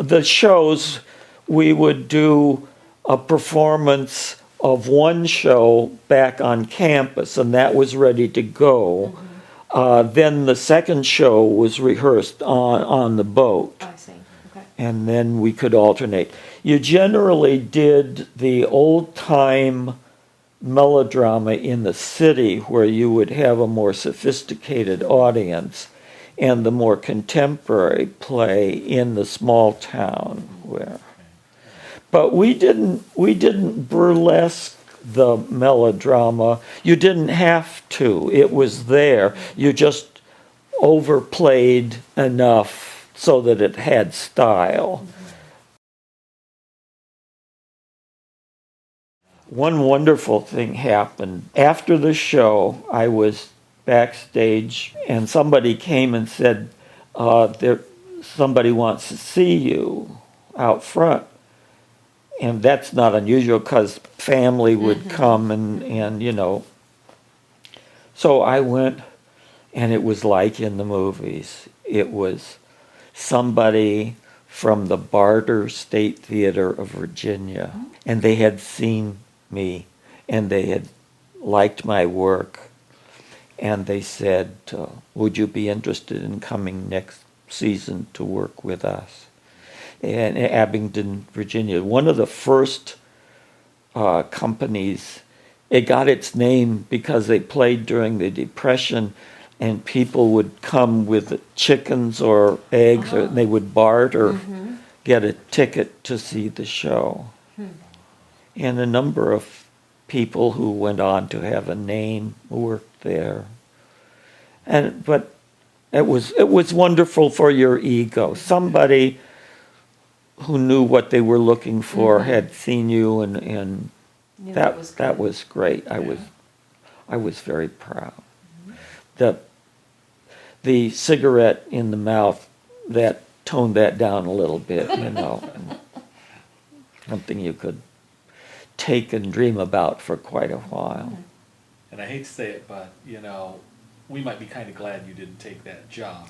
The shows, we would do a performance of one show back on campus, and that was ready to go. Then the second show was rehearsed on the boat. I see. Okay. And then we could alternate. You generally did the old-time melodrama in the city, where you would have a more sophisticated audience, and the more contemporary play in the small town where. But we didn't burlesque the melodrama. You didn't have to. It was there. You just overplayed enough so that it had style. One wonderful thing happened. After the show, I was backstage, and somebody came and said, somebody wants to see you out front. And that's not unusual, because family would come and, you know. So I went, and it was like in the movies. It was somebody from the Barter State Theater of Virginia, and they had seen me, and they had liked my work, and they said, would you be interested in coming next season to work with us in Abingdon, Virginia? One of the first companies. It got its name because they played during the Depression, and people would come with chickens or eggs, or they would barter, get a ticket to see the show. And a number of people who went on to have a name worked there. But it was wonderful for your ego. Somebody who knew what they were looking for had seen you, and that was great. I was very proud. The cigarette in the mouth, that toned that down a little bit, you know. Something you could take and dream about for quite a while. And I hate to say it, but, you know, we might be kind of glad you didn't take that job.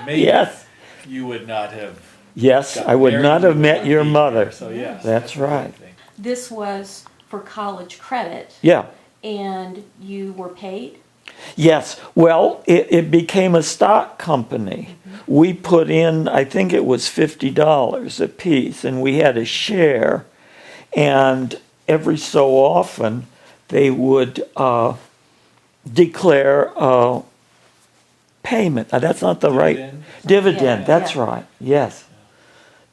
Maybe Yes. you would not have. Yes, got I would married, not you have would met not your be mother. here. So yes, That's a good right. thing. This was for college credit, Yeah. and you were paid? Yes. Well, it became a stock company. We put in, I think it was $50 a piece, and we had a share. And every so often, they would declare payment. That's not the right dividend. Yeah, That's yeah. right. Yes.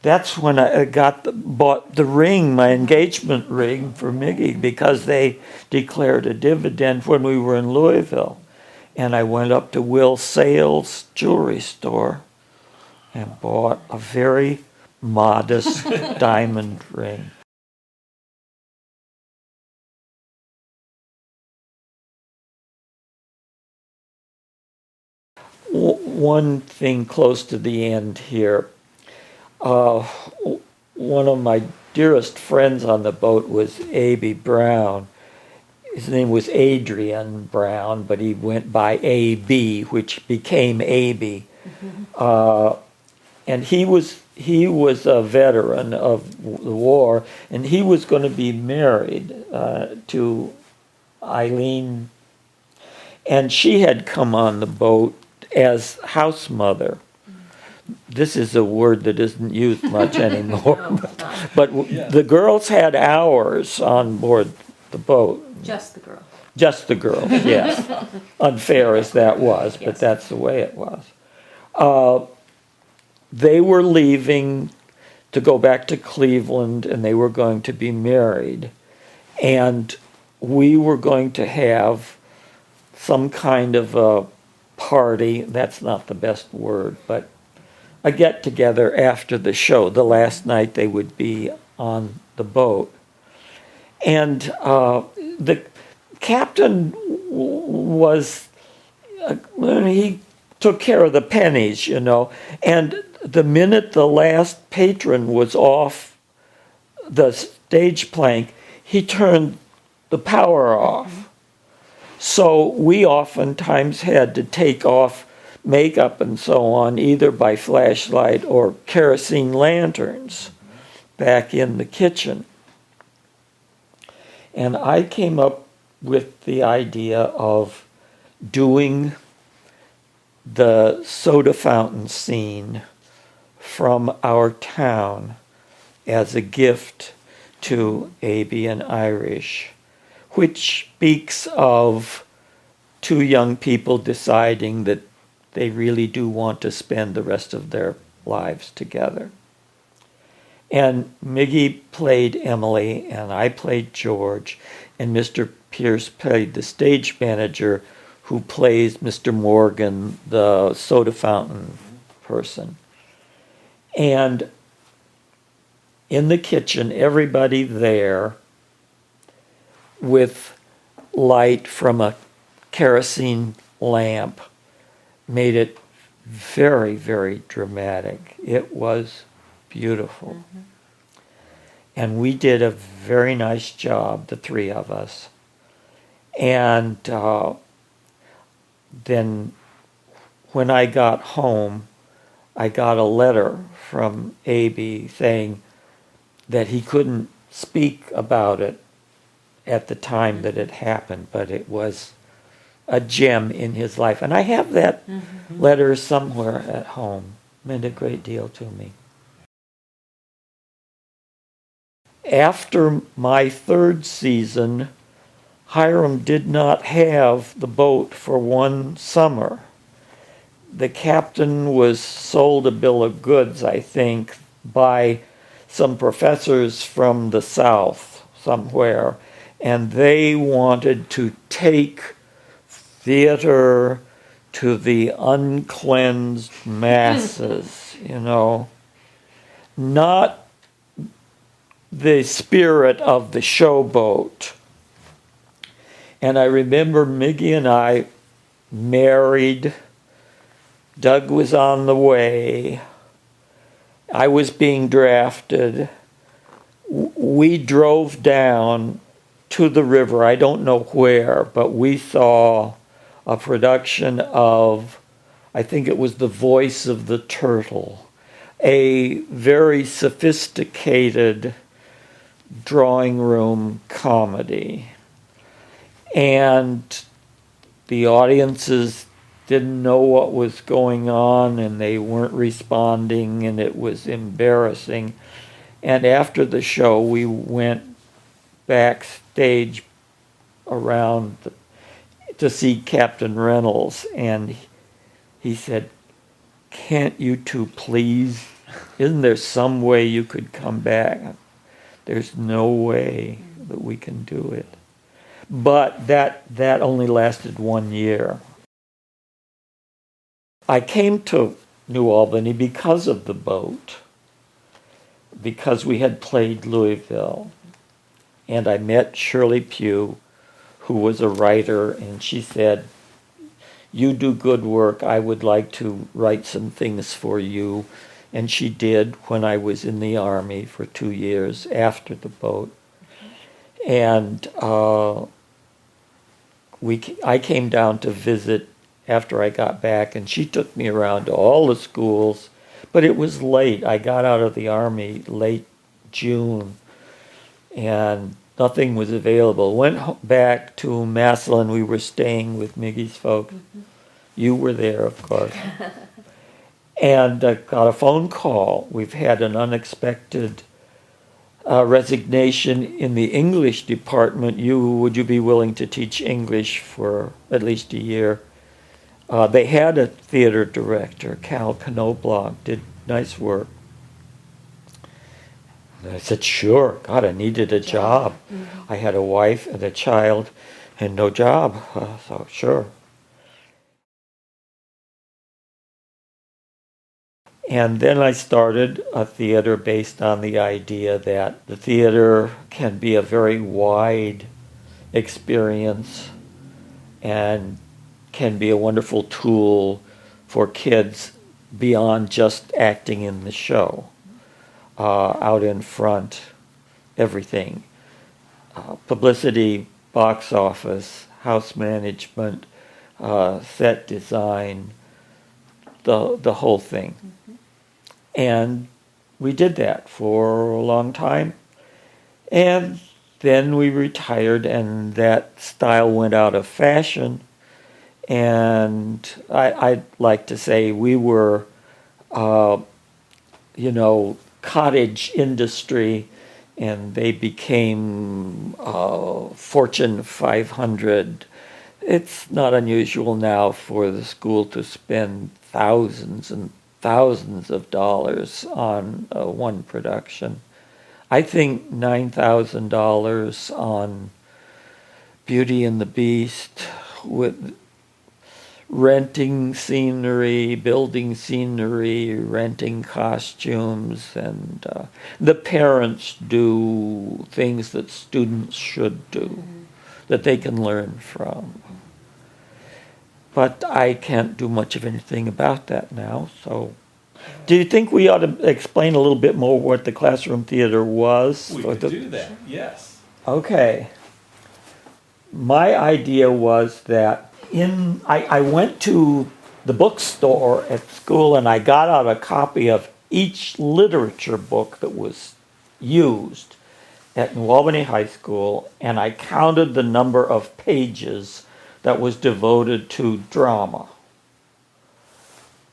That's when I bought the ring, my engagement ring for Miggy, because they declared a dividend when we were in Louisville. And I went up to Will Sales jewelry store and bought a very modest diamond ring. One thing close to the end here. One of my dearest friends on the boat was A.B. Brown. His name was Adrian Brown, but he went by A.B., which became A.B. And he was a veteran of the war, and he was going to be married to Eileen, and she had come on the boat as house mother. This is a word that isn't used much anymore. No, it's not. But Yeah. the girls had hours on board the boat. Just the girl. Just the girls, yes. Unfair as that was, but Yes. that's the way it was. They were leaving to go back to Cleveland, and they were going to be married. And we were going to have some kind of a party. That's not the best word, but a get together after the show, the last night they would be on the boat. And the captain was, he took care of the pennies, you know. And the minute the last patron was off the stage plank, he turned the power off. So we oftentimes had to take off makeup and so on, either by flashlight or kerosene lanterns back in the kitchen. And I came up with the idea of doing the soda fountain scene from our town as a gift to Abby and Irish, which speaks of two young people deciding that they really do want to spend the rest of their lives together. And Miggy played Emily, and I played George, and Mr. Pierce played the stage manager who plays Mr. Morgan, the soda fountain person. And in the kitchen, everybody there with light from a kerosene lamp made it very, very dramatic. It was beautiful. Mm-hmm. And we did a very nice job, the three of us. And then when I got home, I got a letter from A.B. saying that he couldn't speak about it at the time that it happened, but it was a gem in his life. And I have that letter somewhere at home. It meant a great deal to me. After my third season, Hiram did not have the boat for one summer. The captain was sold a bill of goods, I think, by some professors from the South somewhere, and they wanted to take theater to the uncleansed masses, you know, not the spirit of the Showboat. And I remember Miggy and I married. Doug was on the way. I was being drafted. We drove down to the river. I don't know where, but we saw a production of, I think it was The Voice of the Turtle, a very sophisticated drawing room comedy. And the audiences didn't know what was going on, and they weren't responding, and it was embarrassing. And after the show, we went backstage around to see Captain Reynolds, and he said, "Can't you two please? Isn't there some way you could come back?" There's no way that we can do it. But that only lasted 1 year. I came to New Albany because of the boat, because we had played Louisville. And I met Shirley Pugh, who was a writer, and she said, "You do good work. I would like to write some things for you." And she did when I was in the Army for 2 years after the boat. And I came down to visit after I got back, and she took me around to all the schools. But it was late. I got out of the Army late June. And Nothing was available. Went back to Massillon. We were staying with Miggy's folks. You were there, of course. And got a phone call. We've had an unexpected resignation in the English department. Would you be willing to teach English for at least a year? They had a theater director, Cal Knobloch, did nice work. And I said, sure. God, I needed a job. I had a wife and a child and no job. So sure. And then I started a theater based on the idea that the theater can be a very wide experience and can be a wonderful tool for kids beyond just acting in the show. Out in front, everything. Publicity, box office, house management, set design, the whole thing. And we did that for a long time. And then we retired and that style went out of fashion. And I'd like to say we were, cottage industry, and they became Fortune 500. It's not unusual now for the school to spend thousands and thousands of dollars on one production. I think $9,000 on Beauty and the Beast, with renting scenery, building scenery, renting costumes, and the parents do things that students should do, that they can learn from. But I can't do much of anything about that now, so do you think we ought to explain a little bit more what the classroom theater was? We could do that, yes. Okay. My idea was that I went to the bookstore at school and I got out a copy of each literature book that was used at New Albany High School, and I counted the number of pages that was devoted to drama,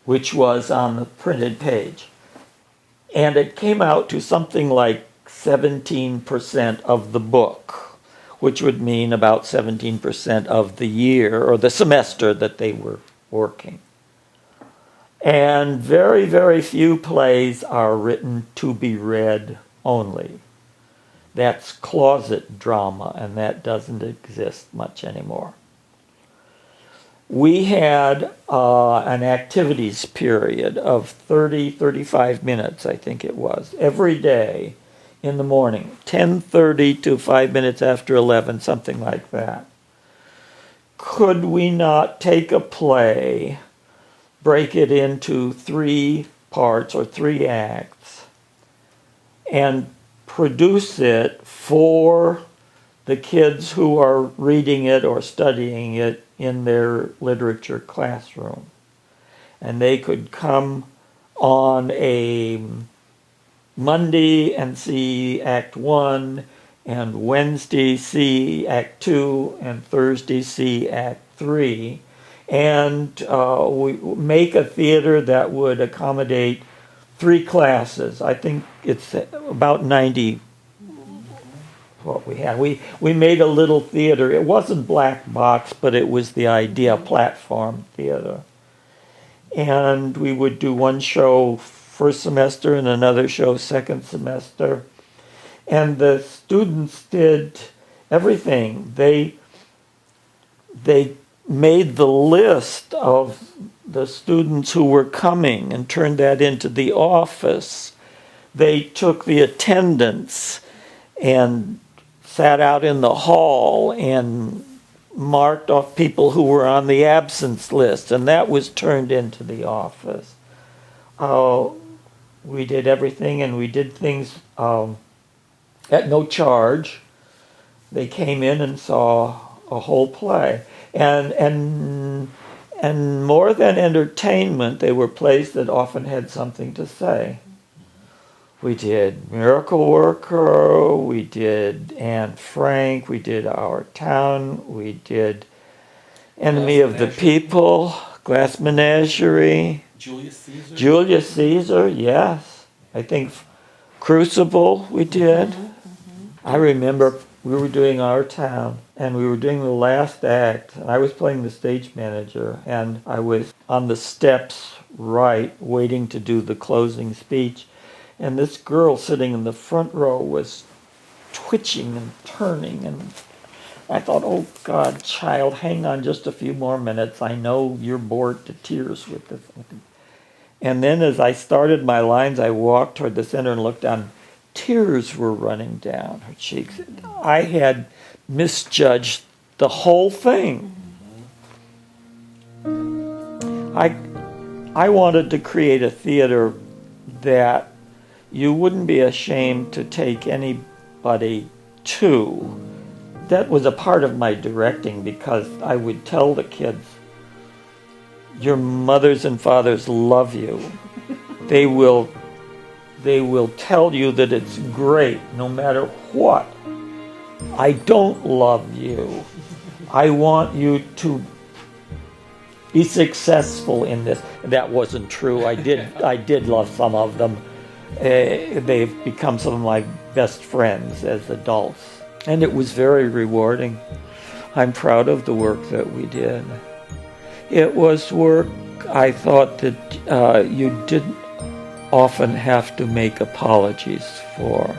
which was on the printed page. And it came out to something like 17% of the book, which would mean about 17% of the year or the semester that they were working. And very, very few plays are written to be read only. That's closet drama, and that doesn't exist much anymore. We had an activities period of 35 minutes, I think it was, every day in the morning, 10:30 to 5 minutes after 11, something like that. Could we not take a play, break it into 3 parts or 3 acts, and produce it for the kids who are reading it or studying it in their literature classroom? And they could come on a Monday and see Act 1, and Wednesday see Act 2, and Thursday see Act 3. And we make a theater that would accommodate 3 classes. I think it's about 90 what we had. We made a little theater. It wasn't black box, but it was the idea, platform theater. And we would do one show first semester and another show second semester. And the students did everything. They made the list of the students who were coming and turned that into the office. They took the attendance and sat out in the hall and marked off people who were on the absence list, and that was turned into the office. We did everything, and we did things at no charge. They came in and saw a whole play. And more than entertainment, they were plays that often had something to say. We did Miracle Worker, we did Anne Frank, we did Our Town, we did Enemy Glass of the Menagerie. People, Glass Menagerie, Julius Caesar. Julius Caesar, yes. I think Crucible we did. I remember we were doing Our Town, and we were doing the last act, and I was playing the stage manager, and I was on the steps right, waiting to do the closing speech, and this girl sitting in the front row was twitching and turning, and I thought, oh God, child, hang on just a few more minutes. I know you're bored to tears with this. And then as I started my lines, I walked toward the center and looked down. Tears were running down her cheeks. I had misjudged the whole thing. I wanted to create a theater that you wouldn't be ashamed to take anybody to. That was a part of my directing, because I would tell the kids, your mothers and fathers love you. They will tell you that it's great no matter what. I don't love you. I want you to be successful in this. That wasn't true. I did love some of them. They've become some of my best friends as adults. And it was very rewarding. I'm proud of the work that we did. It was work I thought that you didn't often have to make apologies for.